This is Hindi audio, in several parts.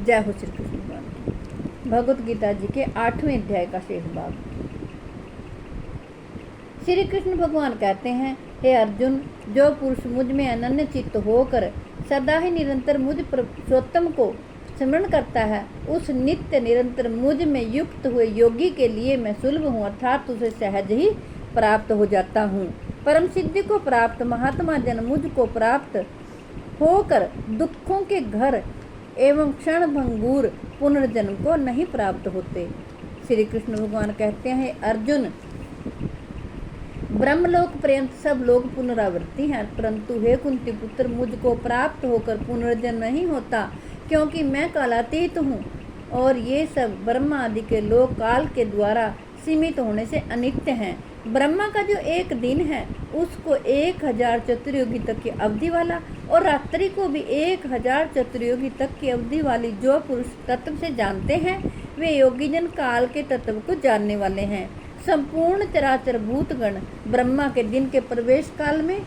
जय हो श्री कृष्ण भगवान की। भगवत गीता जी के 8वें अध्याय का शेष भाग। श्री कृष्ण भगवान कहते हैं, हे अर्जुन, जो पुरुष मुझ में अनन्य चित्त होकर सदा ही निरंतर मुझ पुरुषोत्तम को स्मरण करता है, उस नित्य निरंतर मुझ में युक्त हुए योगी के लिए मैं सुलभ हूँ, अर्थात उसे सहज ही प्राप्त हो जाता हूँ। परम सिद्धि को प्राप्त महात्मा जन मुझ को प्राप्त होकर दुखों के घर एवं क्षण भंगुर पुनर्जन्म को नहीं प्राप्त होते। श्री कृष्ण भगवान कहते हैं, अर्जुन, ब्रह्मलोक पर्यंत सब लोग पुनरावृत्ति हैं, परंतु हे कुंती पुत्र, मुझको प्राप्त होकर पुनर्जन्म नहीं होता, क्योंकि मैं कालातीत हूँ और ये सब ब्रह्मा आदि के लोग काल के द्वारा सीमित होने से अनित्य हैं। ब्रह्मा का जो एक दिन है उसको 1000 चतुर्युगी तक की अवधि वाला, और रात्रि को भी 1000 चतुर्युगी तक की अवधि वाली जो पुरुष तत्व से जानते हैं, वे योगीजन काल के तत्व को जानने वाले हैं। संपूर्ण चराचर भूतगण ब्रह्मा के दिन के प्रवेश काल में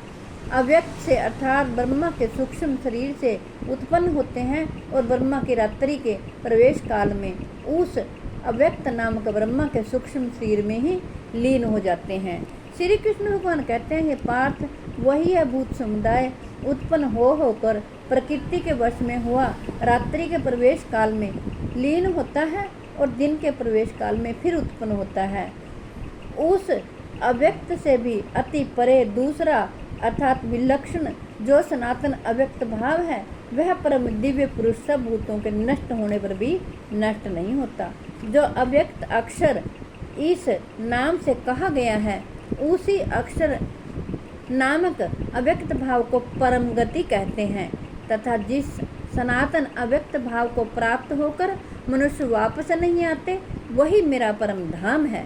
अव्यक्त से अर्थात ब्रह्मा के सूक्ष्म शरीर से उत्पन्न होते हैं, और ब्रह्मा की रात्रि के प्रवेश काल में उस अव्यक्त नामक ब्रह्मा के सूक्ष्म शरीर में ही लीन हो जाते हैं। श्री कृष्ण भगवान कहते हैं, हे पार्थ, वही अभूत समुदाय उत्पन्न होकर प्रकृति के वश में हुआ रात्रि के प्रवेश काल में लीन होता है और दिन के प्रवेश काल में फिर उत्पन्न होता है। उस अव्यक्त से भी अति परे दूसरा अर्थात विलक्षण जो सनातन अव्यक्त भाव है, वह परम दिव्य पुरुष सब भूतों के नष्ट होने पर भी नष्ट नहीं होता। जो अव्यक्त अक्षर इस नाम से कहा गया है, उसी अक्षर नामक अव्यक्त भाव को परम गति कहते हैं, तथा जिस सनातन अव्यक्त भाव को प्राप्त होकर मनुष्य वापस नहीं आते, वही मेरा परम धाम है।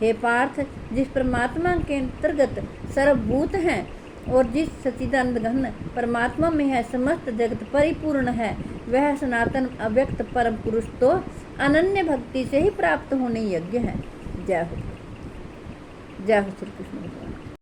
हे पार्थ, जिस परमात्मा के अंतर्गत सर्वभूत हैं और जिस सच्चिदानंद घन परमात्मा में है समस्त जगत परिपूर्ण है, वह सनातन अव्यक्त परम पुरुष तो अनन्य भक्ति से ही प्राप्त होने योग्य है। जय हो श्री कृष्ण भगवान।